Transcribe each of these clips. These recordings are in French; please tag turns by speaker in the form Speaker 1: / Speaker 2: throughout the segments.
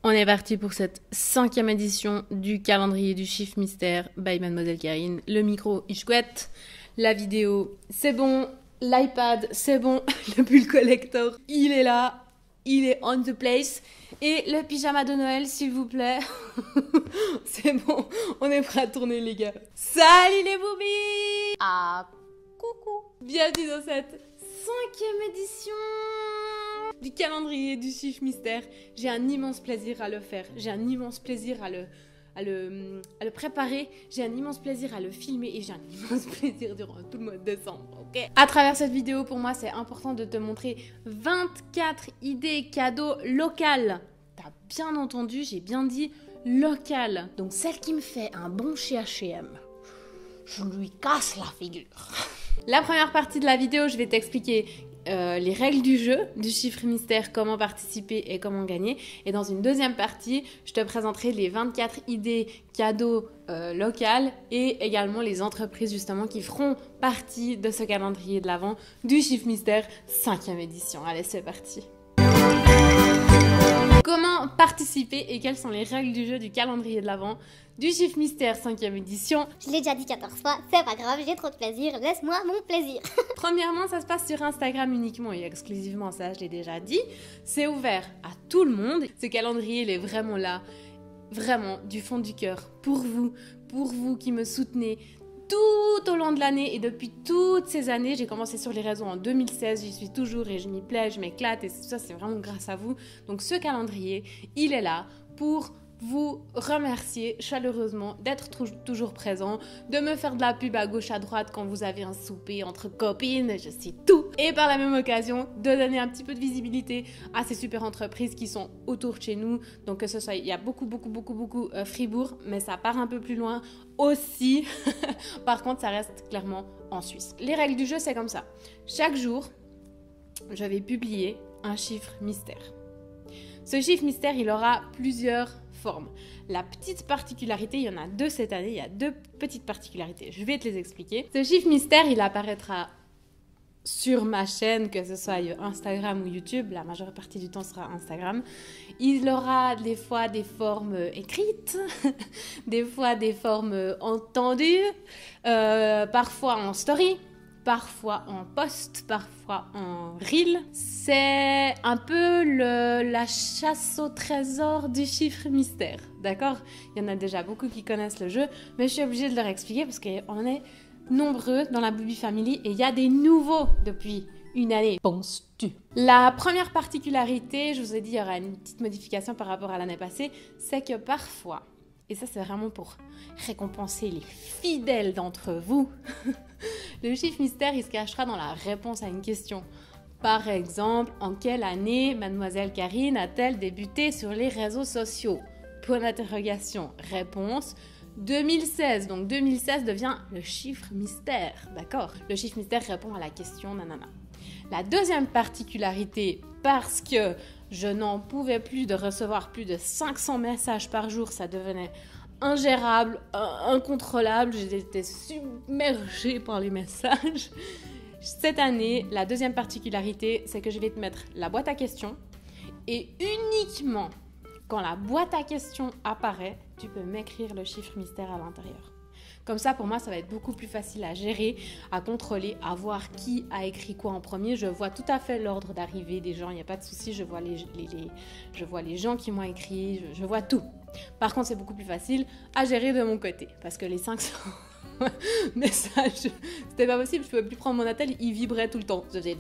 Speaker 1: On est parti pour cette 5e édition du calendrier du chiffre mystère by Mademoiselle Karine. Le micro, il chouette. La vidéo, c'est bon. L'iPad, c'est bon. Le pull collector, il est là. Il est on the place. Et le pyjama de Noël, s'il vous plaît. C'est bon. On est prêt à tourner, les gars. Salut les boobies! Ah, coucou. Bienvenue dans cette 5e édition du calendrier du chiffre mystère. J'ai un immense plaisir à le faire. J'ai un immense plaisir à le préparer. J'ai un immense plaisir à le filmer et j'ai un immense plaisir durant tout le mois de décembre. Ok. À travers cette vidéo, pour moi, c'est important de te montrer 24 idées cadeaux locales. T'as bien entendu, j'ai bien dit locales. Donc celle qui me fait un bon chez H&M, je lui casse la figure. La première partie de la vidéo, je vais t'expliquer les règles du jeu, du chiffre mystère, comment participer et comment gagner. Et dans une deuxième partie, je te présenterai les 24 idées cadeaux locales et également les entreprises justement qui feront partie de ce calendrier de l'Avent du chiffre mystère 5e édition. Allez, c'est parti. Comment participer et quelles sont les règles du jeu du calendrier de l'Avent du chiffre mystère 5e édition?
Speaker 2: Je l'ai déjà dit 14 fois, c'est pas grave, j'ai trop de plaisir, laisse-moi mon plaisir.
Speaker 1: Premièrement, ça se passe sur Instagram uniquement et exclusivement, ça je l'ai déjà dit. C'est ouvert à tout le monde. Ce calendrier, il est vraiment là, vraiment du fond du cœur, pour vous qui me soutenez tout au long de l'année et depuis toutes ces années. J'ai commencé sur les réseaux en 2016, j'y suis toujours et je m'y plais, je m'éclate et tout ça, c'est vraiment grâce à vous. Donc ce calendrier, il est là pour vous remercier chaleureusement d'être toujours présent, de me faire de la pub à gauche à droite quand vous avez un souper entre copines, je sais tout. Et par la même occasion, de donner un petit peu de visibilité à ces super entreprises qui sont autour de chez nous. Donc que ce soit, il y a beaucoup Fribourg, mais ça part un peu plus loin aussi. Par contre, ça reste clairement en Suisse. Les règles du jeu, c'est comme ça. Chaque jour, je vais publier un chiffre mystère. Ce chiffre mystère, il aura plusieurs formes. La petite particularité, il y en a deux cette année, il y a deux petites particularités. Je vais te les expliquer. Ce chiffre mystère, il apparaîtra sur ma chaîne, que ce soit Instagram ou YouTube. La majeure partie du temps sera Instagram. Il aura des fois des formes écrites, des fois des formes entendues, parfois en story, parfois en post, parfois en reel. C'est un peu la chasse au trésor du chiffre mystère, d'accord? Il y en a déjà beaucoup qui connaissent le jeu, mais je suis obligée de leur expliquer parce qu'on est nombreux dans la Booby Family et il y a des nouveaux depuis une année. Penses-tu? La première particularité, je vous ai dit, il y aura une petite modification par rapport à l'année passée, c'est que parfois, et ça c'est vraiment pour récompenser les fidèles d'entre vous, le chiffre mystère, il se cachera dans la réponse à une question. Par exemple, en quelle année Mademoiselle Karine a-t-elle débuté sur les réseaux sociaux? Point d'interrogation. Réponse 2016. Donc 2016 devient le chiffre mystère, d'accord? Le chiffre mystère répond à la question nanana. La deuxième particularité, parce que je n'en pouvais plus de recevoir plus de 500 messages par jour, ça devenait ingérable, incontrôlable, j'étais submergée par les messages. Cette année, la deuxième particularité, c'est que je vais te mettre la boîte à questions et uniquement quand la boîte à questions apparaît, tu peux m'écrire le chiffre mystère à l'intérieur. Comme ça, pour moi, ça va être beaucoup plus facile à gérer, à contrôler, à voir qui a écrit quoi en premier. Je vois tout à fait l'ordre d'arrivée des gens, il n'y a pas de souci. Je vois les gens qui m'ont écrit, je vois tout. Par contre, c'est beaucoup plus facile à gérer de mon côté parce que les 500 messages, c'était pas possible. Je pouvais plus prendre mon attel, il vibrait tout le temps. Je faisais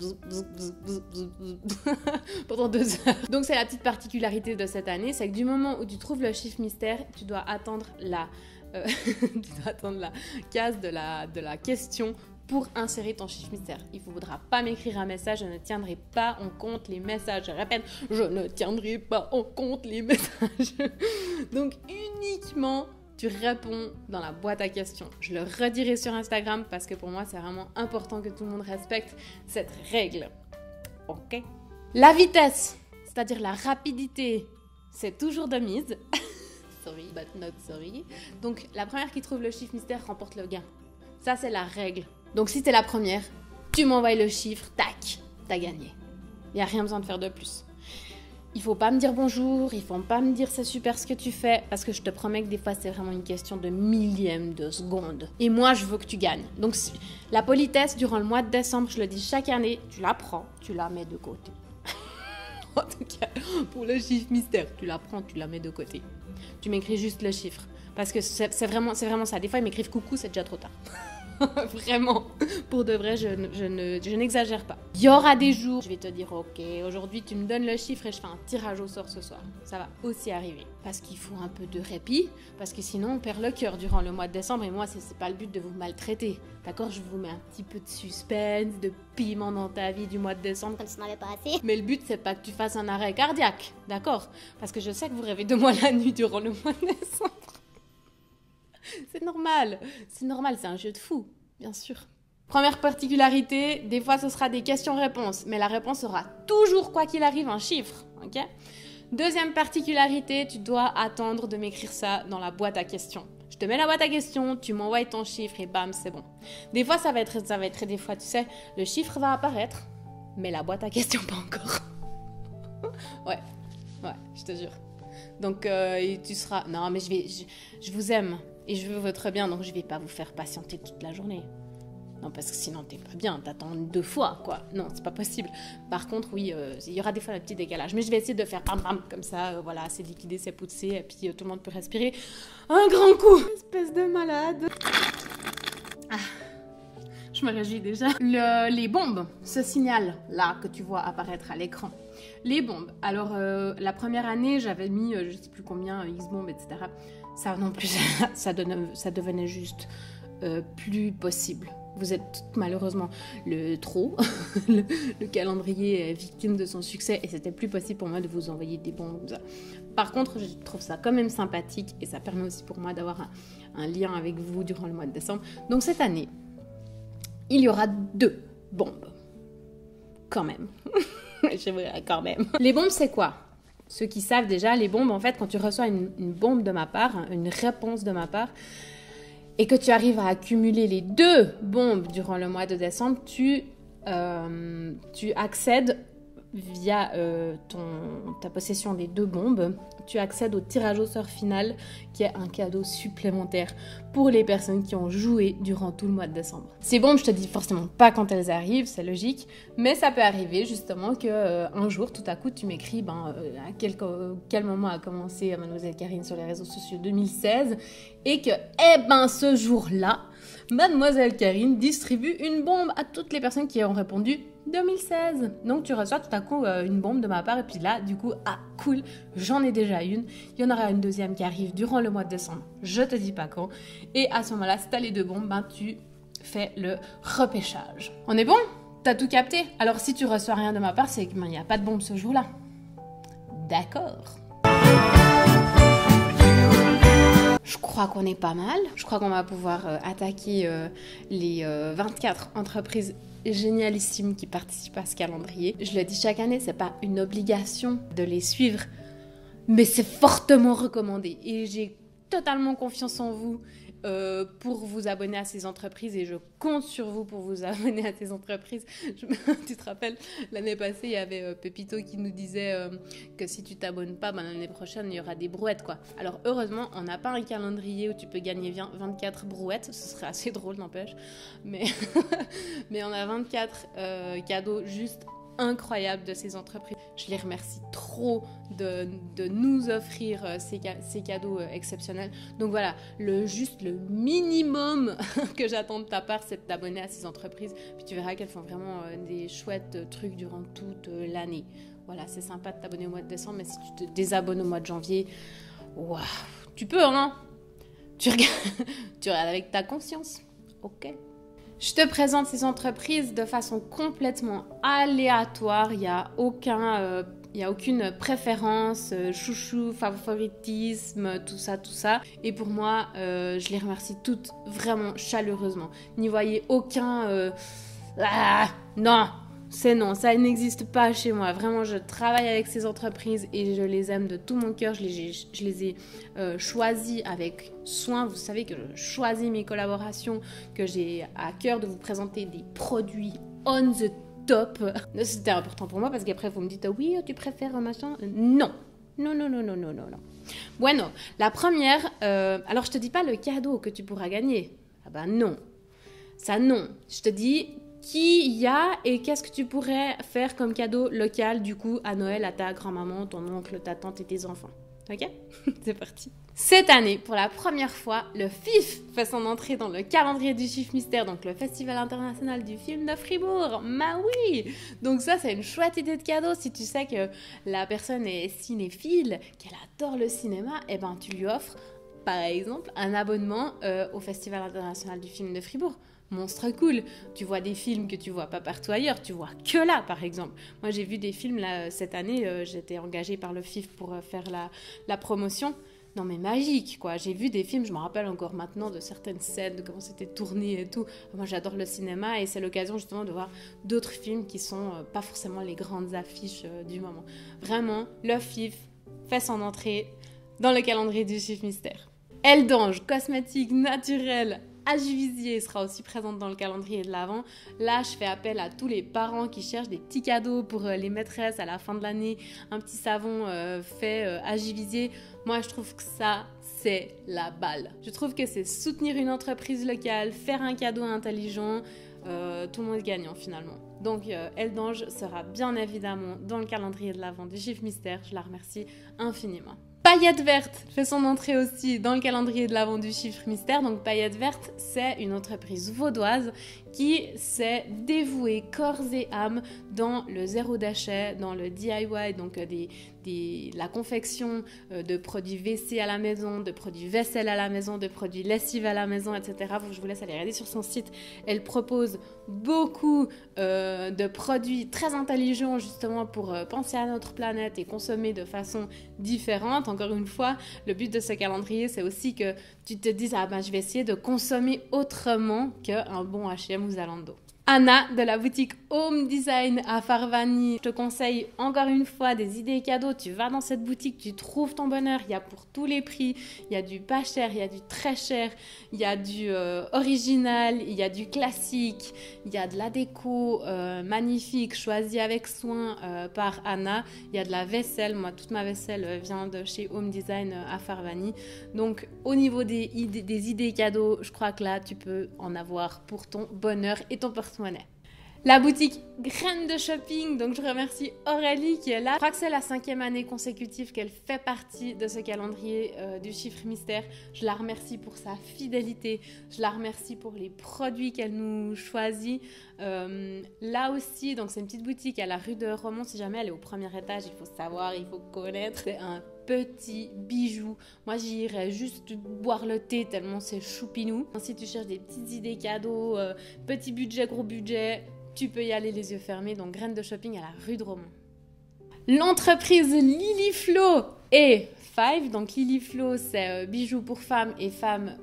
Speaker 1: pendant 2 heures. Donc, c'est la petite particularité de cette année, c'est que du moment où tu trouves le chiffre mystère, tu dois attendre la case de la question pour insérer ton chiffre mystère. Il ne faudra pas m'écrire un message, je ne tiendrai pas en compte les messages. Je répète, je ne tiendrai pas en compte les messages. Donc uniquement, tu réponds dans la boîte à questions. Je le redirai sur Instagram parce que pour moi, c'est vraiment important que tout le monde respecte cette règle. Ok? La vitesse, c'est-à-dire la rapidité, c'est toujours de mise. Sorry, but not sorry. Donc, la première qui trouve le chiffre mystère remporte le gain. Ça, c'est la règle. Donc, si t'es la première, tu m'envoies le chiffre, tac, t'as gagné. Il n'y a rien besoin de faire de plus. Il faut pas me dire bonjour, il faut pas me dire c'est super ce que tu fais, parce que je te promets que des fois c'est vraiment une question de millième de seconde. Et moi je veux que tu gagnes. Donc la politesse durant le mois de décembre, je le dis chaque année, tu la prends, tu la mets de côté. En tout cas, pour le chiffre mystère, tu la prends, tu la mets de côté. Tu m'écris juste le chiffre, parce que c'est vraiment ça. Des fois ils m'écrivent coucou, c'est déjà trop tard. Vraiment, pour de vrai, je n'exagère pas. Il y aura des jours, je vais te dire, ok, aujourd'hui tu me donnes le chiffre et je fais un tirage au sort ce soir. Ça va aussi arriver. Parce qu'il faut un peu de répit, parce que sinon on perd le cœur durant le mois de décembre et moi, c'est pas le but de vous maltraiter. D'accord, je vous mets un petit peu de suspense, de piment dans ta vie du mois de décembre.
Speaker 2: Comme si on n'avait pas assez.
Speaker 1: Mais le but, c'est pas que tu fasses un arrêt cardiaque, d'accord? Parce que je sais que vous rêvez de moi la nuit durant le mois de décembre. C'est normal, c'est un jeu de fou, bien sûr. Première particularité, des fois ce sera des questions-réponses, mais la réponse sera toujours, quoi qu'il arrive, un chiffre, ok? Deuxième particularité, tu dois attendre de m'écrire ça dans la boîte à questions. Je te mets la boîte à questions, tu m'envoies ton chiffre et bam, c'est bon. Des fois, ça va être des fois, tu sais, le chiffre va apparaître, mais la boîte à questions pas encore. Ouais, je te jure. Donc, tu seras... Non, mais je vous aime. Et je veux votre bien, donc je vais pas vous faire patienter toute la journée. Non, parce que sinon t'es pas bien, t'attends 2 fois, quoi. Non, c'est pas possible. Par contre, oui, il y aura des fois un petit décalage. Mais je vais essayer de faire bam, comme ça, voilà, c'est liquidé, c'est poussé, et puis tout le monde peut respirer un grand coup. Espèce de malade. Ah, je me réjouis déjà. Les bombes, ce signal-là que tu vois apparaître à l'écran. Les bombes. Alors, la première année, j'avais mis, je sais plus combien, X bombes, etc. Ça non plus, ça devenait juste plus possible. Vous êtes malheureusement le calendrier est victime de son succès et c'était plus possible pour moi de vous envoyer des bons comme ça. Par contre, je trouve ça quand même sympathique et ça permet aussi pour moi d'avoir un lien avec vous durant le mois de décembre. Donc cette année, il y aura 2 bombes. Quand même. J'aimerais quand même. Les bombes, c'est quoi ? Ceux qui savent déjà, les bombes, en fait, quand tu reçois une bombe de ma part, une réponse de ma part, et que tu arrives à accumuler les 2 bombes durant le mois de décembre, tu accèdes via ta possession des 2 bombes, tu accèdes au tirage au sort final qui est un cadeau supplémentaire pour les personnes qui ont joué durant tout le mois de décembre. Ces bombes, je te dis forcément pas quand elles arrivent, c'est logique, mais ça peut arriver justement un jour, tout à coup, tu m'écris à quel moment a commencé Mademoiselle Karine sur les réseaux sociaux 2016 et que, ce jour-là, Mademoiselle Karine distribue une bombe à toutes les personnes qui ont répondu 2016. Donc tu reçois tout à coup une bombe de ma part et puis là, du coup, cool, j'en ai déjà une. Il y en aura une deuxième qui arrive durant le mois de décembre. Je te dis pas quand. Et à ce moment-là, si t'as les 2 bombes, tu fais le repêchage. On est bon ? T'as tout capté ? Alors si tu reçois rien de ma part, c'est qu'il n'y a pas de bombe ce jour-là. D'accord. Je crois qu'on est pas mal. Je crois qu'on va pouvoir attaquer les 24 entreprises génialissimes qui participent à ce calendrier. Je le dis chaque année, c'est pas une obligation de les suivre, mais c'est fortement recommandé. Et j'ai totalement confiance en vous pour vous abonner à ces entreprises et je compte sur vous pour vous abonner à ces entreprises. Tu te rappelles, l'année passée, il y avait Pépito qui nous disait que si tu t'abonnes pas, l'année prochaine, il y aura des brouettes, quoi. Alors heureusement, on n'a pas un calendrier où tu peux gagner 24 brouettes, ce serait assez drôle, n'empêche. Mais, mais on a 24 cadeaux juste incroyable de ces entreprises. Je les remercie trop de nous offrir ces cadeaux exceptionnels. Donc voilà, le minimum que j'attends de ta part, c'est de t'abonner à ces entreprises. Puis tu verras qu'elles font vraiment des chouettes trucs durant toute l'année. Voilà, c'est sympa de t'abonner au mois de décembre, mais si tu te désabonnes au mois de janvier, waouh, tu peux, hein? Tu regardes avec ta conscience, ok? Je te présente ces entreprises de façon complètement aléatoire. Il n'y a aucune préférence, chouchou, favoritisme, tout ça. Et pour moi, je les remercie toutes vraiment chaleureusement. N'y voyez aucun... non, c'est non, ça n'existe pas chez moi. Vraiment, je travaille avec ces entreprises et je les aime de tout mon cœur. Je les ai choisies avec soin. Vous savez que je choisis mes collaborations, que j'ai à cœur de vous présenter des produits on the top. C'était important pour moi parce qu'après vous me dites oui, tu préfères machin. Non. Non. Bueno, la première, alors je te dis pas le cadeau que tu pourras gagner. Ah bah non. Ça non. Je te dis qui y a et qu'est-ce que tu pourrais faire comme cadeau local du coup à Noël à ta grand-maman, ton oncle, ta tante et tes enfants. Ok? C'est parti. Cette année, pour la première fois, le FIF fait son entrée dans le calendrier du Chiffre Mystère, donc le Festival international du film de Fribourg. Ma oui! Donc ça, c'est une chouette idée de cadeau. Si tu sais que la personne est cinéphile, qu'elle adore le cinéma, et ben tu lui offres, par exemple, un abonnement au Festival international du film de Fribourg. Monstre cool. Tu vois des films que tu vois pas partout ailleurs, tu vois que là par exemple. Moi j'ai vu des films là cette année, j'étais engagée par le FIF pour faire la promotion. Non mais magique quoi, j'ai vu des films, je me rappelle encore maintenant de certaines scènes, de comment c'était tourné et tout. Moi j'adore le cinéma et c'est l'occasion justement de voir d'autres films qui sont pas forcément les grandes affiches du moment. Vraiment, le FIF fait son entrée dans le calendrier du Chiffre Mystère. Elle d'Ange, cosmétique naturelle, à Juvisy sera aussi présente dans le calendrier de l'Avent. Là, je fais appel à tous les parents qui cherchent des petits cadeaux pour les maîtresses à la fin de l'année. Un petit savon fait à Juvisy. Moi, je trouve que ça, c'est la balle. Je trouve que c'est soutenir une entreprise locale, faire un cadeau intelligent. Tout le monde est gagnant finalement. Donc, Elle d'Ange sera bien évidemment dans le calendrier de l'Avent du Chiffre Mystère. Je la remercie infiniment. Paillette Verte fait son entrée aussi dans le calendrier de l'Avent du Chiffre Mystère. Donc Paillette Verte, c'est une entreprise vaudoise qui s'est dévouée corps et âme dans le zéro déchet, dans le DIY, donc la confection de produits WC à la maison, de produits vaisselle à la maison, de produits lessive à la maison, etc. Je vous laisse aller regarder sur son site. Elle propose beaucoup de produits très intelligents justement pour penser à notre planète et consommer de façon différente. Encore une fois, le but de ce calendrier, c'est aussi que tu te dises je vais essayer de consommer autrement qu'un bon H&M ou Zalando. Anna de la boutique Home Design à Farvani. Je te conseille encore une fois des idées cadeaux. Tu vas dans cette boutique, tu trouves ton bonheur. Il y a pour tous les prix. Il y a du pas cher, il y a du très cher, il y a du original, il y a du classique, il y a de la déco magnifique, choisie avec soin par Anna. Il y a de la vaisselle. Moi, toute ma vaisselle vient de chez Home Design à Farvani. Donc, au niveau des idées cadeaux, je crois que là, tu peux en avoir pour ton bonheur et ton porte-monnaie. La boutique Graines de Shopping, donc je remercie Aurélie qui est là. Je crois que c'est la 5e année consécutive qu'elle fait partie de ce calendrier du Chiffre Mystère. Je la remercie pour sa fidélité, je la remercie pour les produits qu'elle nous choisit. Là aussi, donc c'est une petite boutique à la rue de Romont, si jamais elle est au premier étage, il faut savoir, il faut connaître. C'est un petit bijou. Moi, j'irais juste boire le thé tellement c'est choupinou. Si tu cherches des petites idées cadeaux, petit budget, gros budget, tu peux y aller les yeux fermés. Donc, Graines de Shopping à la rue de Romont. L'entreprise Liliflo et Five. Donc, Liliflo, c'est bijoux pour femmes et femmes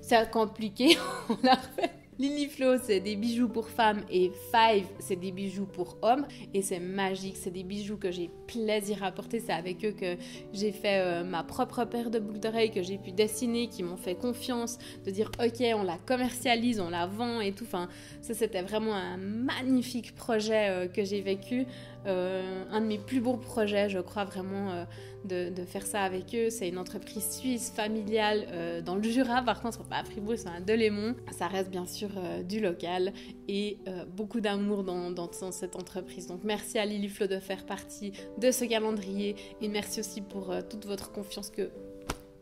Speaker 1: c'est compliqué. On l'a refait. Liliflo, c'est des bijoux pour femmes et Five, c'est des bijoux pour hommes. Et c'est magique, c'est des bijoux que j'ai plaisir à porter. C'est avec eux que j'ai fait ma propre paire de boucles d'oreilles que j'ai pu dessiner, qui m'ont fait confiance, de dire ok, on la commercialise, on la vend et tout. Enfin, ça, c'était vraiment un magnifique projet que j'ai vécu. Un de mes plus beaux projets, je crois vraiment, de faire ça avec eux. C'est une entreprise suisse, familiale, dans le Jura. Par contre, pas à Fribourg, c'est à Delémont. Ça reste bien sûr du local et beaucoup d'amour dans cette entreprise. Donc, merci à Liliflo de faire partie de ce calendrier et merci aussi pour toute votre confiance que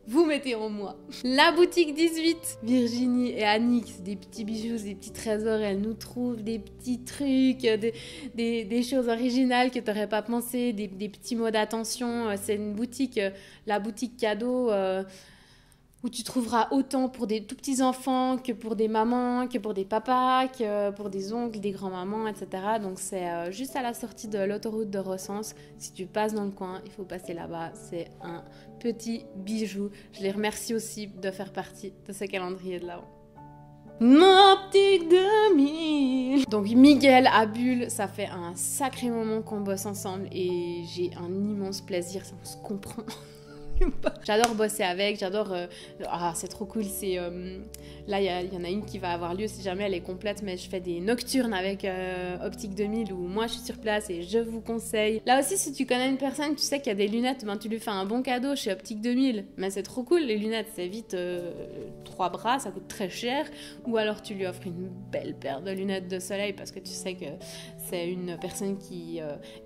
Speaker 1: vous mettez en moi. La boutique 18, Virginie et Annick, des petits bijoux, des petits trésors, elles nous trouvent des petits trucs, des choses originales que tu n'aurais pas pensé, des petits mots d'attention. C'est une boutique, la boutique cadeau, où tu trouveras autant pour des tout petits enfants que pour des mamans, que pour des papas, que pour des oncles, des grands-mamans, etc. Donc c'est juste à la sortie de l'autoroute de Recense. Si tu passes dans le coin, il faut passer là-bas. C'est un petit bijou. Je les remercie aussi de faire partie de ce calendrier de l'Avent. Optique 2000. Donc Miguel à Bulle, ça fait un sacré moment qu'on bosse ensemble et j'ai un immense plaisir, on se comprend. J'adore bosser avec, j'adore... Ah, c'est trop cool, c'est... Là, il y en a une qui va avoir lieu si jamais elle est complète, mais je fais des nocturnes avec Optique 2000 où moi je suis sur place et je vous conseille. Là aussi, si tu connais une personne, tu sais qu'il y a des lunettes, ben, tu lui fais un bon cadeau chez Optique 2000. Mais c'est trop cool, les lunettes, c'est vite 3 bras, ça coûte très cher. Ou alors tu lui offres une belle paire de lunettes de soleil parce que tu sais que c'est une personne qui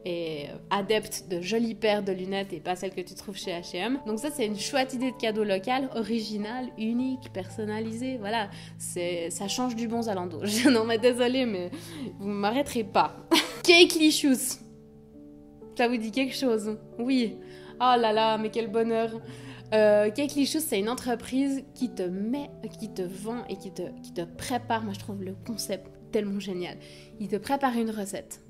Speaker 1: est adepte de jolies paires de lunettes et pas celles que tu trouves chez H&M. Donc ça, c'est une chouette idée de cadeau local, original, unique, personnalisé. Voilà, ça change du bon Zalando. Non mais désolée, mais vous ne m'arrêterez pas. Cakelicious. Ça vous dit quelque chose? Oui. Oh là là, mais quel bonheur. Cakelicious, c'est une entreprise qui te vend et qui te prépare. Moi, je trouve le concept tellement génial. Il te prépare une recette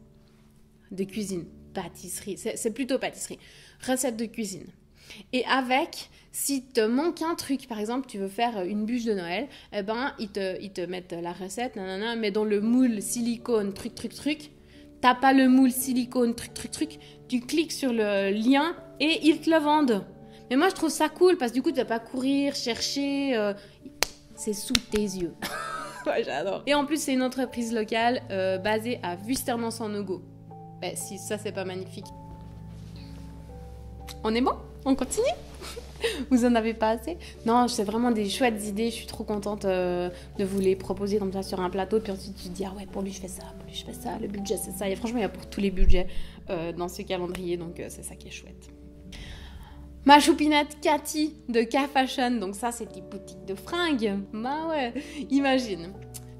Speaker 1: de cuisine, pâtisserie. C'est plutôt pâtisserie. Recette de cuisine. Et avec, si te manque un truc, par exemple, tu veux faire une bûche de Noël, eh ben, ils te mettent la recette, nanana, mais dans le moule silicone, truc. T'as pas le moule silicone, truc. Tu cliques sur le lien et ils te le vendent. Mais moi, je trouve ça cool parce que du coup, tu vas pas courir, chercher. C'est sous tes yeux. Ouais, j'adore. Et en plus, c'est une entreprise locale basée à Wustermann-en-Nogo. Ben, si ça, c'est pas magnifique. On est bon? On continue? Vous en avez pas assez? Non, c'est vraiment des chouettes idées. Je suis trop contente de vous les proposer comme ça sur un plateau. Puis ensuite, tu te dis, ah ouais, pour lui, je fais ça. Le budget, c'est ça. Et franchement, il y a pour tous les budgets dans ce calendrier. Donc, c'est ça qui est chouette. Ma choupinette Cathy de K-Fashion. Donc ça, c'est des boutiques de fringues. Bah ouais. Imagine,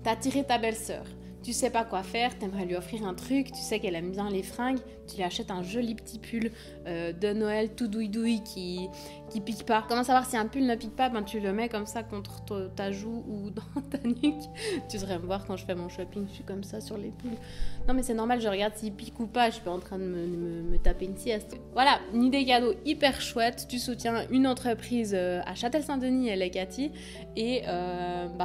Speaker 1: t'as tiré ta belle-sœur. Tu sais pas quoi faire, t'aimerais lui offrir un truc, tu sais qu'elle aime bien les fringues, tu lui achètes un joli petit pull de Noël tout douille qui pique pas. Comment savoir si un pull ne pique pas? Ben tu le mets comme ça contre ta joue ou dans ta nuque. Tu devrais me voir quand je fais mon shopping, je suis comme ça sur les pulls. Non mais c'est normal, je regarde s'il pique ou pas, je suis pas en train de me taper une sieste. Voilà, une idée cadeau hyper chouette, tu soutiens une entreprise à Châtel-Saint-Denis, elle est Cathy, et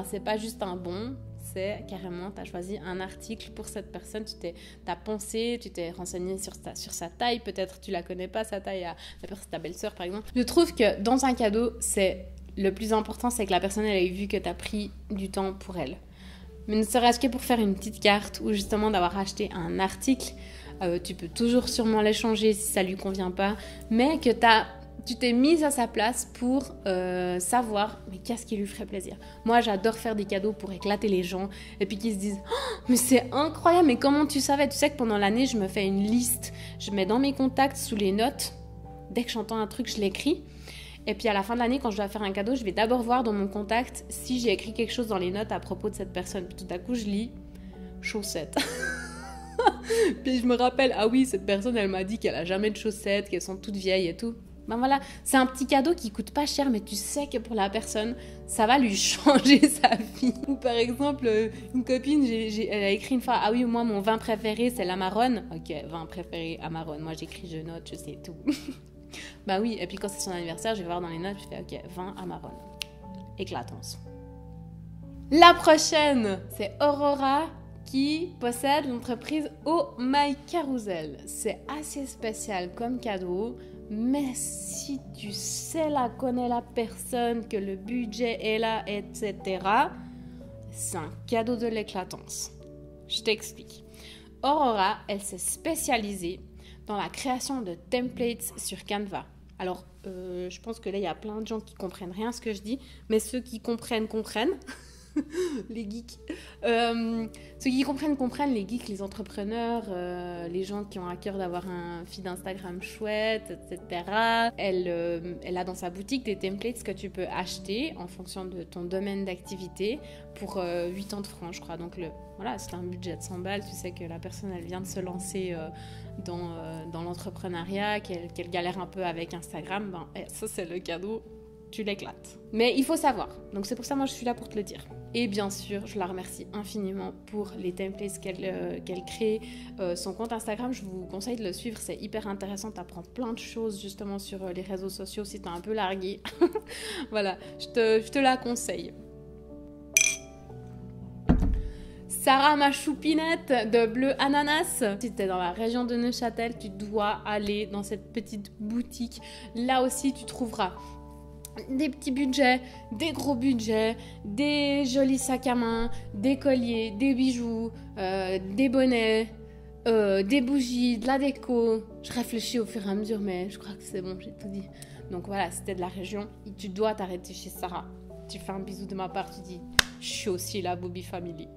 Speaker 1: c'est pas juste un bon. C'est carrément, tu as choisi un article pour cette personne, t'as pensé, tu t'es renseigné sur sa taille, peut-être tu la connais pas, sa taille à ta belle-sœur par exemple. Je trouve que dans un cadeau, le plus important, c'est que la personne elle ait vu que tu as pris du temps pour elle. Mais ne serait-ce que pour faire une petite carte ou justement d'avoir acheté un article, tu peux toujours sûrement l'échanger si ça lui convient pas, mais que tu t'es mise à sa place pour savoir mais qu'est-ce qui lui ferait plaisir. Moi, j'adore faire des cadeaux pour éclater les gens et puis qu'ils se disent oh, mais c'est incroyable, mais comment tu savais? Tu sais que pendant l'année, je me fais une liste. Je mets dans mes contacts sous les notes. Dès que j'entends un truc, je l'écris. Et puis à la fin de l'année, quand je dois faire un cadeau, je vais d'abord voir dans mon contact si j'ai écrit quelque chose dans les notes à propos de cette personne. Puis tout à coup, je lis chaussettes. Puis je me rappelle, ah oui, cette personne, elle m'a dit qu'elle a jamais de chaussettes, qu'elles sont toutes vieilles et tout. Ben voilà, c'est un petit cadeau qui coûte pas cher, mais tu sais que pour la personne, ça va lui changer sa vie. Ou par exemple, une copine, elle a écrit une fois, ah oui, moi, mon vin préféré, c'est l'Amarone. Ok, vin préféré, Amarone. Moi, j'écris, je note, je sais tout. Bah oui, et puis quand c'est son anniversaire, je vais voir dans les notes, je fais, ok, vin, Amarone. Éclatance. La prochaine, c'est Aurora qui possède l'entreprise Oh My Carousel. C'est assez spécial comme cadeau. Mais si tu sais connais la personne, que le budget est là, etc., c'est un cadeau de l'éclatance. Je t'explique. Aurora, elle s'est spécialisée dans la création de templates sur Canva. Alors, je pense que là, il y a plein de gens qui comprennent rien à ce que je dis, mais ceux qui comprennent. Les geeks. Ceux qui comprennent, les geeks, les entrepreneurs, les gens qui ont à cœur d'avoir un feed Instagram chouette, etc. Elle a dans sa boutique des templates que tu peux acheter en fonction de ton domaine d'activité pour 80 francs, je crois. Donc, voilà, c'est un budget de 100 balles. Tu sais que la personne, elle vient de se lancer dans l'entrepreneuriat, qu'elle galère un peu avec Instagram. Ça, c'est le cadeau. Tu l'éclates. Mais il faut savoir. Donc c'est pour ça moi je suis là pour te le dire. Et bien sûr, je la remercie infiniment pour les templates qu'elle crée. Son compte Instagram, je vous conseille de le suivre. C'est hyper intéressant. Tu apprends plein de choses justement sur les réseaux sociaux si tu es un peu largué. Voilà, je te la conseille. Sarah, ma choupinette de bleu ananas. Si t'es dans la région de Neuchâtel, tu dois aller dans cette petite boutique. Là aussi, tu trouveras des petits budgets, des gros budgets, des jolis sacs à main, des colliers, des bijoux, des bonnets, des bougies, de la déco. Je réfléchis au fur et à mesure, mais je crois que c'est bon, j'ai tout dit. Donc voilà, si t'es de la région, tu dois t'arrêter chez Sarah. Tu fais un bisou de ma part, tu dis « Je suis aussi la Bobby Family ».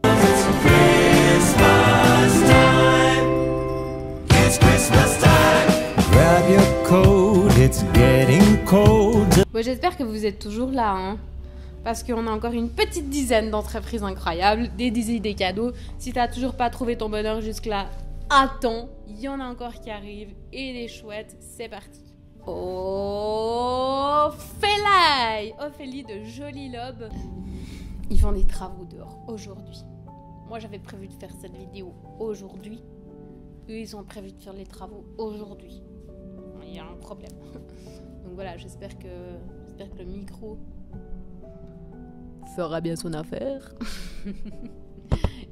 Speaker 3: Grab your coat, it's getting cold.
Speaker 1: Bon, j'espère que vous êtes toujours là, hein, parce qu'on a encore une petite dizaine d'entreprises incroyables, des dizaines des cadeaux. Si t'as toujours pas trouvé ton bonheur jusque-là, attends, il y en a encore qui arrivent, et des chouettes, c'est parti. Ophélie de Joli Lobe. Ils font des travaux dehors aujourd'hui. Moi, j'avais prévu de faire cette vidéo aujourd'hui. Eux, ils ont prévu de faire les travaux aujourd'hui. Il y a un problème. Donc voilà, j'espère que le micro fera bien son affaire.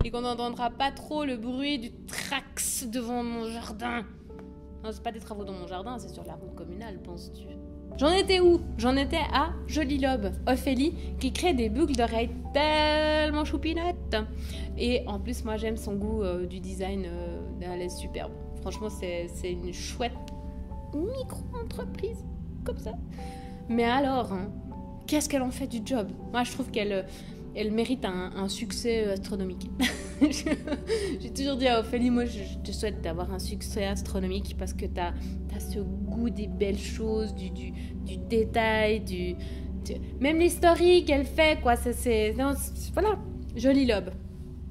Speaker 1: Et qu'on n'entendra pas trop le bruit du trax devant mon jardin. Non, c'est pas des travaux dans mon jardin, c'est sur la route communale, penses-tu? J'en étais où? J'en étais à Joli Lobe, Ophélie, qui crée des boucles d'oreilles tellement choupinettes. Et en plus, moi, j'aime son goût du design. Elle est superbe. Franchement, c'est une chouette micro-entreprise, comme ça. Mais alors, hein, qu'est-ce qu'elle en fait du job? Moi, je trouve qu'elle mérite un succès astronomique. J'ai toujours dit à Ophélie, moi, je te souhaite d'avoir un succès astronomique parce que t'as ce goût des belles choses, du détail, même les stories qu'elle fait, quoi. Voilà, Joli Lobe.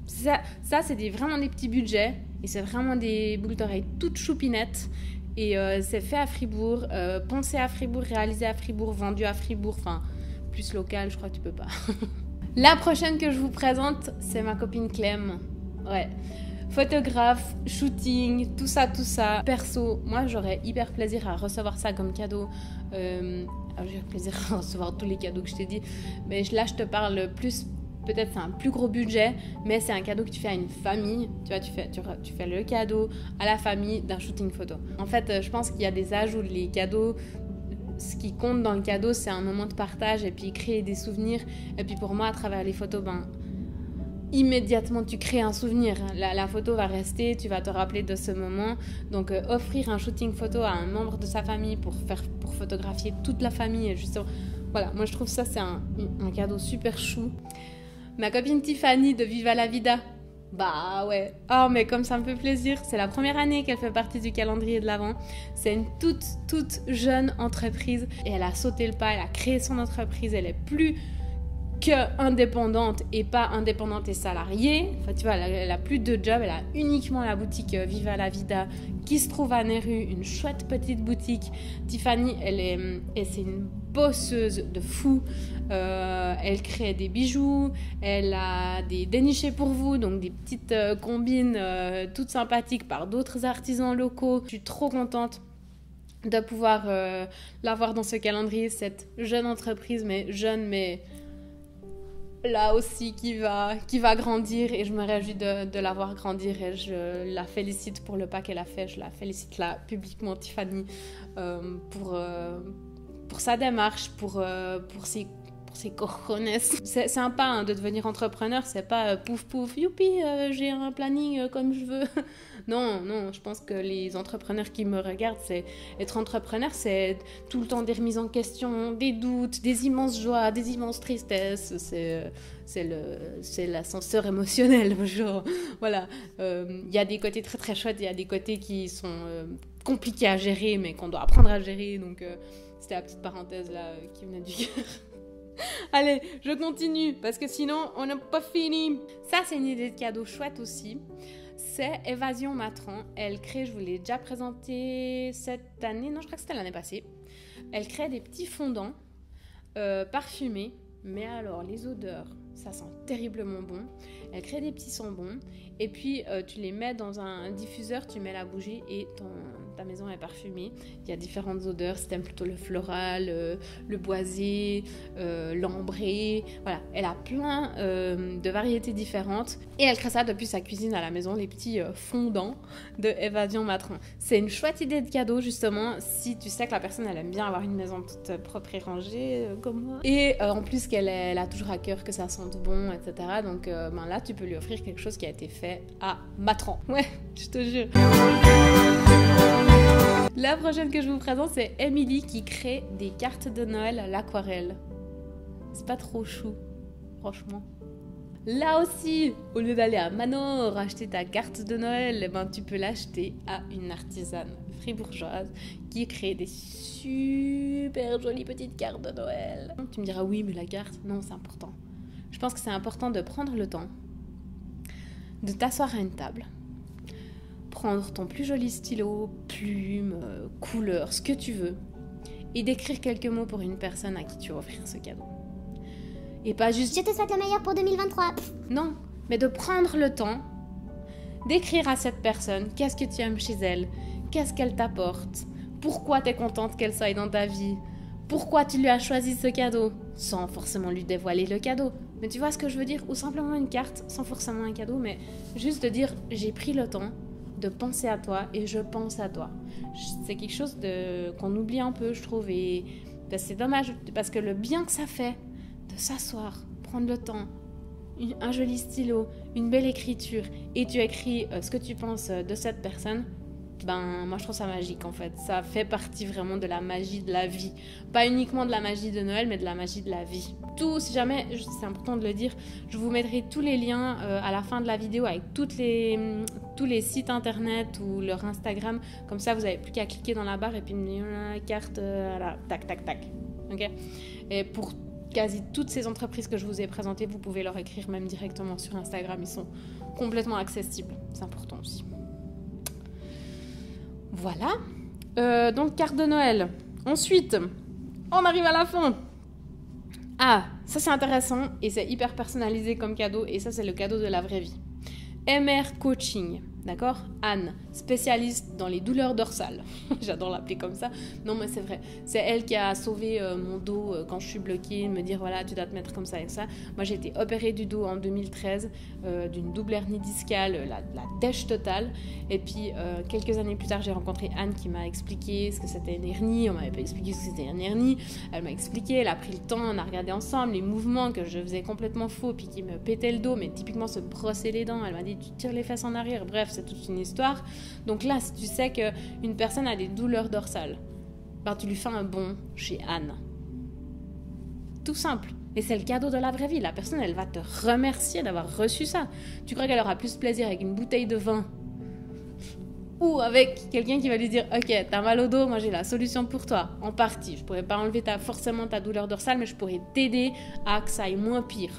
Speaker 1: Ça c'est vraiment des petits budgets et c'est vraiment des boucles d'oreilles toutes choupinettes. Et c'est fait à Fribourg, pensé à Fribourg, réalisé à Fribourg, vendu à Fribourg, enfin, plus local, je crois que tu peux pas. La prochaine que je vous présente, c'est ma copine Clem. Ouais. Photographe, shooting, tout ça. Perso, moi, j'aurais hyper plaisir à recevoir ça comme cadeau. J'ai plaisir à recevoir tous les cadeaux que je t'ai dit. Mais là, je te parle plus... Peut-être c'est un plus gros budget, mais c'est un cadeau que tu fais à une famille. Tu vois, tu fais le cadeau à la famille d'un shooting photo. En fait, je pense qu'il y a des âges où les cadeaux... Ce qui compte dans le cadeau, c'est un moment de partage et puis créer des souvenirs. Et puis pour moi, à travers les photos, immédiatement, tu crées un souvenir. La photo va rester, tu vas te rappeler de ce moment. Donc, offrir un shooting photo à un membre de sa famille pour photographier toute la famille. Et justement, voilà, moi je trouve ça, c'est un cadeau super chou. Ma copine Tiffany de Viva la Vida. Bah ouais, oh mais comme ça me fait plaisir, c'est la première année qu'elle fait partie du calendrier de l'Avent. C'est une toute jeune entreprise et elle a sauté le pas, elle a créé son entreprise, elle est plus que indépendante et pas indépendante et salariée. Enfin tu vois, elle a plus de job, elle a uniquement la boutique Viva la Vida qui se trouve à Néru, une chouette petite boutique. Tiffany, c'est une bosseuse de fou. Elle crée des bijoux, elle a des dénichés pour vous, donc des petites combines toutes sympathiques par d'autres artisans locaux. Je suis trop contente de pouvoir l'avoir dans ce calendrier, cette jeune entreprise, mais là aussi qui va grandir et je me réjouis de la voir grandir et je la félicite pour le pas qu'elle a fait. Je la félicite là publiquement, Tiffany, pour sa démarche, pour ses cojones. C'est sympa hein, de devenir entrepreneur, c'est pas pouf pouf, youpi, j'ai un planning comme je veux. Non, je pense que les entrepreneurs qui me regardent, être entrepreneur, c'est tout le temps des remises en question, des doutes, des immenses joies, des immenses tristesses. C'est l'ascenseur émotionnel, genre, voilà. Y a des côtés très très chouettes, il y a des côtés qui sont compliqués à gérer, mais qu'on doit apprendre à gérer, donc c'était la petite parenthèse là qui venait du cœur. Allez, je continue, parce que sinon, on n'a pas fini. Ça, c'est une idée de cadeau chouette aussi. C'est Évasion Matran. Elle crée, je vous l'ai déjà présenté cette année, non, je crois que c'était l'année passée. Elle crée des petits fondants parfumés, mais alors, les odeurs, ça sent terriblement bon. Elle crée des petits sons bons, et puis tu les mets dans un diffuseur, tu mets la bougie, et ta maison est parfumée. Il y a différentes odeurs, si t'aimes plutôt le floral, le boisé, l'ambré. Voilà, elle a plein de variétés différentes. Et elle crée ça depuis sa cuisine à la maison, les petits fondants de Évasion Matron. C'est une chouette idée de cadeau, justement, si tu sais que la personne, elle aime bien avoir une maison toute propre et rangée, comme moi. Et en plus qu'elle a toujours à cœur que ça sente bon, etc. Donc là, tu peux lui offrir quelque chose qui a été fait à Matran. Ouais, je te jure. La prochaine que je vous présente, c'est Emily qui crée des cartes de Noël à l'aquarelle. C'est pas trop chou, franchement. Là aussi, au lieu d'aller à Manor acheter ta carte de Noël, eh ben, tu peux l'acheter à une artisane fribourgeoise qui crée des super jolies petites cartes de Noël. Tu me diras oui, mais la carte, non, c'est important. Je pense que c'est important de prendre le temps de t'asseoir à une table, prendre ton plus joli stylo, plume, couleur, ce que tu veux, et d'écrire quelques mots pour une personne à qui tu vas offrir ce cadeau. Et pas juste...
Speaker 2: Je te souhaite le meilleur pour 2023.
Speaker 1: Non, mais de prendre le temps d'écrire à cette personne qu'est-ce que tu aimes chez elle, qu'est-ce qu'elle t'apporte, pourquoi tu es contente qu'elle soit dans ta vie, pourquoi tu lui as choisi ce cadeau, sans forcément lui dévoiler le cadeau. Mais tu vois ce que je veux dire? Ou simplement une carte, sans forcément un cadeau, mais juste de dire j'ai pris le temps de penser à toi et je pense à toi. C'est quelque chose qu'on oublie un peu, je trouve, et c'est dommage, parce que le bien que ça fait de s'asseoir, prendre le temps, un joli stylo, une belle écriture, et tu écris ce que tu penses de cette personne, moi je trouve ça magique en fait. Ça fait partie vraiment de la magie de la vie. Pas uniquement de la magie de Noël, mais de la magie de la vie. Tout, si jamais, c'est important de le dire, je vous mettrai tous les liens à la fin de la vidéo avec tous les sites internet ou leur Instagram. Comme ça, vous n'avez plus qu'à cliquer dans la barre et puis me dire la carte, là, tac, tac, tac. Ok. Et pour quasi toutes ces entreprises que je vous ai présentées, vous pouvez leur écrire même directement sur Instagram. Ils sont complètement accessibles. C'est important aussi. Voilà. Donc, carte de Noël. Ensuite, on arrive à la fin. Ah, ça c'est intéressant et c'est hyper personnalisé comme cadeau. Et ça, c'est le cadeau de la vraie vie. MR Coaching. D'accord? Anne, spécialiste dans les douleurs dorsales. J'adore l'appeler comme ça. Non, mais c'est vrai. C'est elle qui a sauvé mon dos quand je suis bloquée, me dire voilà, tu dois te mettre comme ça et ça. Moi, j'ai été opérée du dos en 2013 d'une double hernie discale, la dèche totale. Et puis, quelques années plus tard, j'ai rencontré Anne qui m'a expliqué ce que c'était une hernie. On m'avait pas expliqué ce que c'était une hernie. Elle m'a expliqué, elle a pris le temps, on a regardé ensemble les mouvements que je faisais complètement faux puis qui me pétaient le dos, mais typiquement se brosser les dents. Elle m'a dit tu tires les fesses en arrière. Bref, c'est toute une histoire. Donc là, si tu sais qu'une personne a des douleurs dorsales, tu lui fais un bon chez Anne. Tout simple. Et c'est le cadeau de la vraie vie. La personne, elle va te remercier d'avoir reçu ça. Tu crois qu'elle aura plus plaisir avec une bouteille de vin ou avec quelqu'un qui va lui dire « Ok, t'as mal au dos, moi j'ai la solution pour toi. En partie, je pourrais pas enlever forcément ta douleur dorsale, mais je pourrais t'aider à que ça aille moins pire. »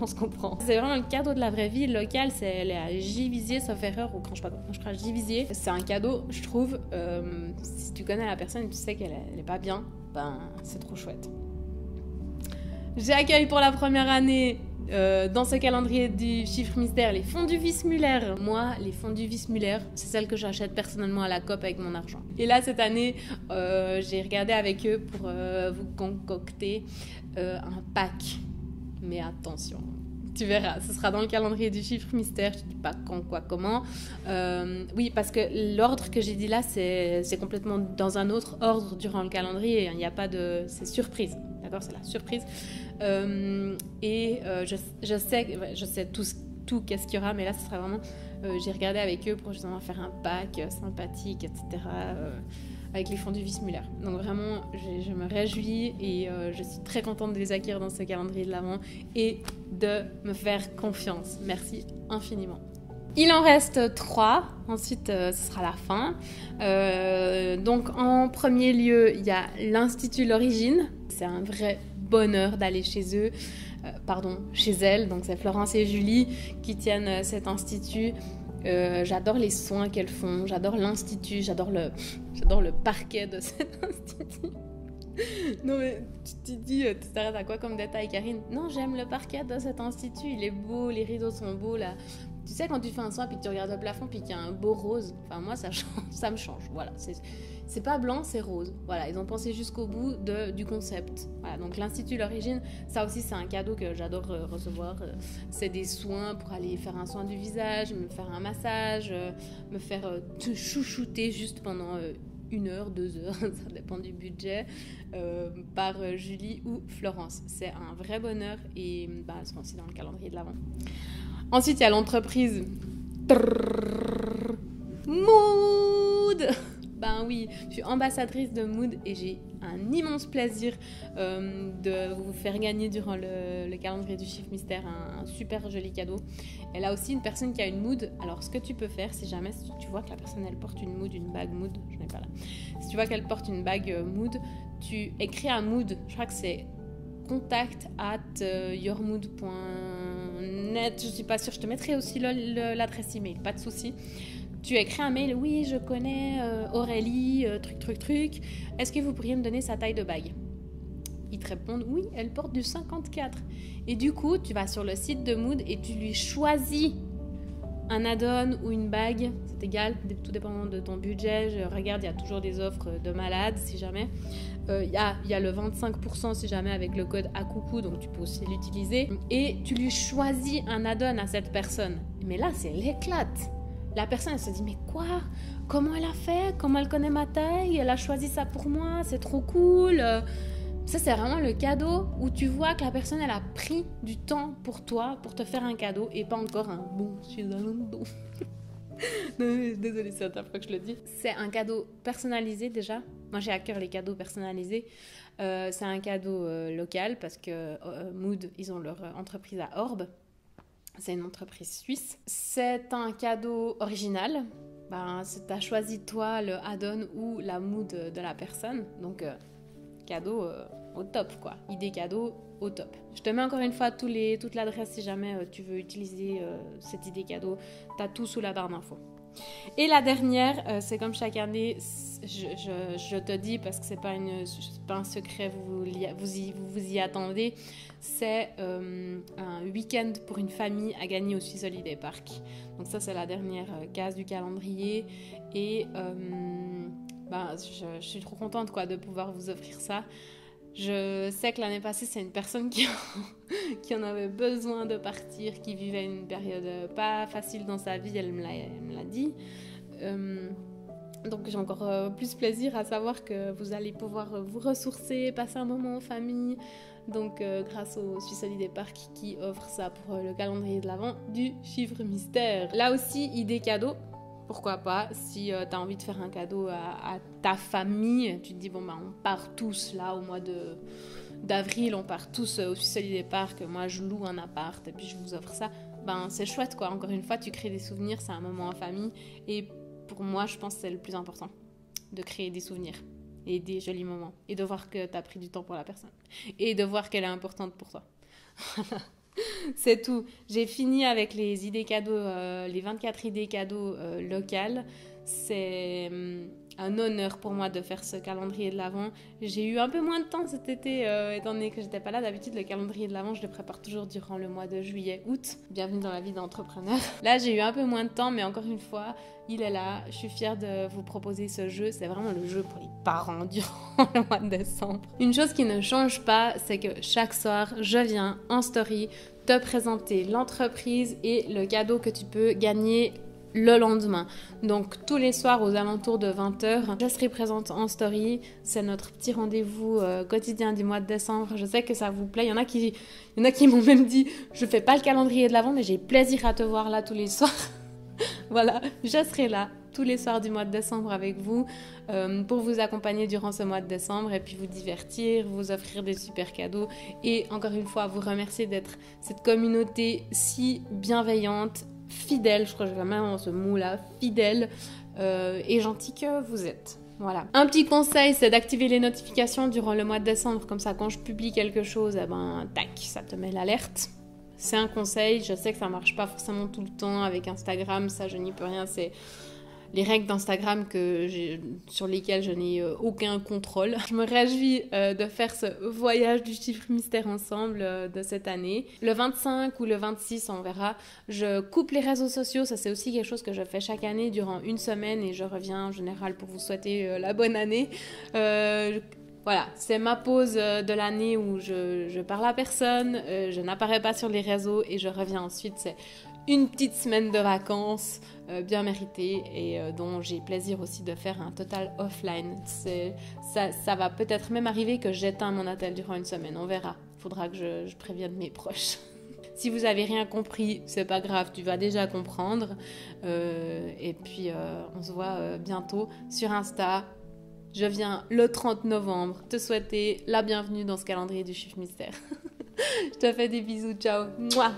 Speaker 1: On se comprend. C'est vraiment le cadeau de la vraie vie. Local, elle est à Givisier, sauf erreur, ou quand je crois Givisier. C'est un cadeau, je trouve, si tu connais la personne et tu sais qu'elle est pas bien, c'est trop chouette. J'accueille pour la première année dans ce calendrier du chiffre mystère les fondus Wismüller. Moi, les fondus Wismüller, c'est celles que j'achète personnellement à la Coop avec mon argent. Et là, cette année, j'ai regardé avec eux pour vous concocter un pack. Mais attention, tu verras, ce sera dans le calendrier du chiffre mystère. Je ne dis pas quand, quoi, comment. Oui, parce que l'ordre que j'ai dit là, c'est complètement dans un autre ordre durant le calendrier. Il n'y a pas de... C'est surprise. D'accord, c'est la surprise. Je sais tout qu'est-ce qu'il y aura, mais là, ce sera vraiment... j'ai regardé avec eux pour justement faire un pack sympathique, etc., avec les fondus Wismüller. Donc vraiment, je me réjouis et je suis très contente de les acquérir dans ce calendrier de l'Avent et de me faire confiance. Merci infiniment. Il en reste 3, ensuite ce sera la fin. Donc en premier lieu, il y a l'Institut L'Origine. C'est un vrai bonheur d'aller chez eux, chez elles. Donc c'est Florence et Julie qui tiennent cet institut. J'adore les soins qu'elles font, j'adore l'institut, j'adore le parquet de cet institut. Non mais tu te dis, tu t'arrêtes à quoi comme détail, Karine? Non, j'aime le parquet de cet institut, il est beau, les rideaux sont beaux, Tu sais, quand tu fais un soin puis que tu regardes le plafond puis qu'il y a un beau rose, enfin moi ça me change, voilà. C'est pas blanc, c'est rose. Voilà, ils ont pensé jusqu'au bout du concept. Voilà, donc l'Institut L'Origine, ça aussi c'est un cadeau que j'adore recevoir. C'est des soins pour aller faire un soin du visage, me faire un massage, me faire chouchouter juste pendant 1 heure, 2 heures, ça dépend du budget, par Julie ou Florence. C'est un vrai bonheur et elles sont aussi dans le calendrier de l'Avent. Ensuite, il y a l'entreprise Mood. Ben oui, je suis ambassadrice de Mood et j'ai un immense plaisir de vous faire gagner durant le calendrier du chiffre mystère un super joli cadeau. Elle a aussi une personne qui a une Mood. Alors, ce que tu peux faire, si jamais tu vois que la personne elle porte une Mood, une bague Mood, je n'ai pas là. Si tu vois qu'elle porte une bague Mood, tu écris un Mood. Je crois que c'est contact@yourmood.net. Je suis pas sûre. Je te mettrai aussi l'adresse email, pas de souci. Tu écris un mail, oui, je connais Aurélie, truc. Est-ce que vous pourriez me donner sa taille de bague ? Ils te répondent, oui, elle porte du 54. Et du coup, tu vas sur le site de Mood et tu lui choisis un add-on ou une bague. C'est égal, tout dépendant de ton budget. Je regarde, il y a toujours des offres de malades, si jamais. Il y a le 25% si jamais avec le code ACOUCOU, donc tu peux aussi l'utiliser. Et tu lui choisis un add-on à cette personne. Mais là, c'est l'éclate. La personne, elle se dit, mais quoi ? Comment elle a fait ? Comment elle connaît ma taille ? Elle a choisi ça pour moi, c'est trop cool. Ça, c'est vraiment le cadeau où tu vois que la personne, elle a pris du temps pour toi, pour te faire un cadeau et pas encore un bon chez Zalando. Désolée, c'est la première fois que je le dis. C'est un cadeau personnalisé déjà. Moi, j'ai à cœur les cadeaux personnalisés. C'est un cadeau local parce que Mood, ils ont leur entreprise à Orbe. C'est une entreprise suisse. C'est un cadeau original. Tu as choisi toi le add-on ou la mood de la personne. Donc, cadeau au top, quoi. Idée cadeau au top. Je te mets encore une fois toute l'adresse si jamais tu veux utiliser cette idée cadeau. Tu as tout sous la barre d'infos. Et la dernière, c'est comme chaque année, je te dis parce que c'est pas un secret, vous y attendez, c'est un week-end pour une famille à gagner au Swiss Holiday Park. Donc ça, c'est la dernière case du calendrier et je suis trop contente de pouvoir vous offrir ça. Je sais que l'année passée, c'est une personne qui en avait besoin de partir, qui vivait une période pas facile dans sa vie, elle me l'a dit. Donc j'ai encore plus plaisir à savoir que vous allez pouvoir vous ressourcer, passer un moment en famille. Donc grâce au Swiss Holiday Park qui offre ça pour le calendrier de l'Avent du chiffre mystère. Là aussi, idée cadeau. Pourquoi pas, si tu as envie de faire un cadeau à ta famille, tu te dis, on part tous là au mois d'avril, on part tous au Swiss Holiday Park, moi je loue un appart et puis je vous offre ça. C'est chouette quoi, encore une fois, tu crées des souvenirs, c'est un moment en famille et pour moi, je pense que c'est le plus important, de créer des souvenirs et des jolis moments et de voir que tu as pris du temps pour la personne et de voir qu'elle est importante pour toi. C'est tout. J'ai fini avec les idées cadeaux, les 24 idées cadeaux locales. C'est un honneur pour moi de faire ce calendrier de l'Avent. J'ai eu un peu moins de temps cet été, étant donné que j'étais pas là. D'habitude, le calendrier de l'Avent, je le prépare toujours durant le mois de juillet, août. Bienvenue dans la vie d'entrepreneur. Là, j'ai eu un peu moins de temps, mais encore une fois, il est là. Je suis fière de vous proposer ce jeu. C'est vraiment le jeu pour les parents durant le mois de décembre. Une chose qui ne change pas, c'est que chaque soir, je viens en story te présenter l'entreprise et le cadeau que tu peux gagner le lendemain. Donc tous les soirs aux alentours de 20h, je serai présente en story. C'est notre petit rendez-vous quotidien du mois de décembre. Je sais que ça vous plaît. Il y en a qui m'ont même dit je fais pas le calendrier de l'Avent mais j'ai plaisir à te voir là tous les soirs. Voilà, je serai là tous les soirs du mois de décembre avec vous pour vous accompagner durant ce mois de décembre et puis vous divertir, vous offrir des super cadeaux et encore une fois vous remercier d'être cette communauté si bienveillante, fidèle, je crois que j'ai vraiment ce mot-là, fidèle et gentil que vous êtes. Voilà. Un petit conseil, c'est d'activer les notifications durant le mois de décembre, comme ça quand je publie quelque chose, tac, ça te met l'alerte. C'est un conseil, je sais que ça marche pas forcément tout le temps avec Instagram, ça je n'y peux rien, c'est les règles d'Instagram sur lesquelles je n'ai aucun contrôle. Je me réjouis de faire ce voyage du chiffre mystère ensemble de cette année. Le 25 ou le 26, on verra. Je coupe les réseaux sociaux, ça c'est aussi quelque chose que je fais chaque année durant une semaine et je reviens en général pour vous souhaiter la bonne année. Voilà, c'est ma pause de l'année où je parle à personne, je n'apparais pas sur les réseaux et je reviens ensuite. C'est une petite semaine de vacances bien méritée et dont j'ai plaisir aussi de faire un total offline. Ça va peut-être même arriver que j'éteins mon attel durant une semaine, on verra. Il faudra que je prévienne mes proches. Si vous avez rien compris, c'est pas grave, tu vas déjà comprendre. Et puis on se voit bientôt sur Insta. Je viens le 30 novembre te souhaiter la bienvenue dans ce calendrier du chiffre mystère. Je te fais des bisous, ciao. Mouah.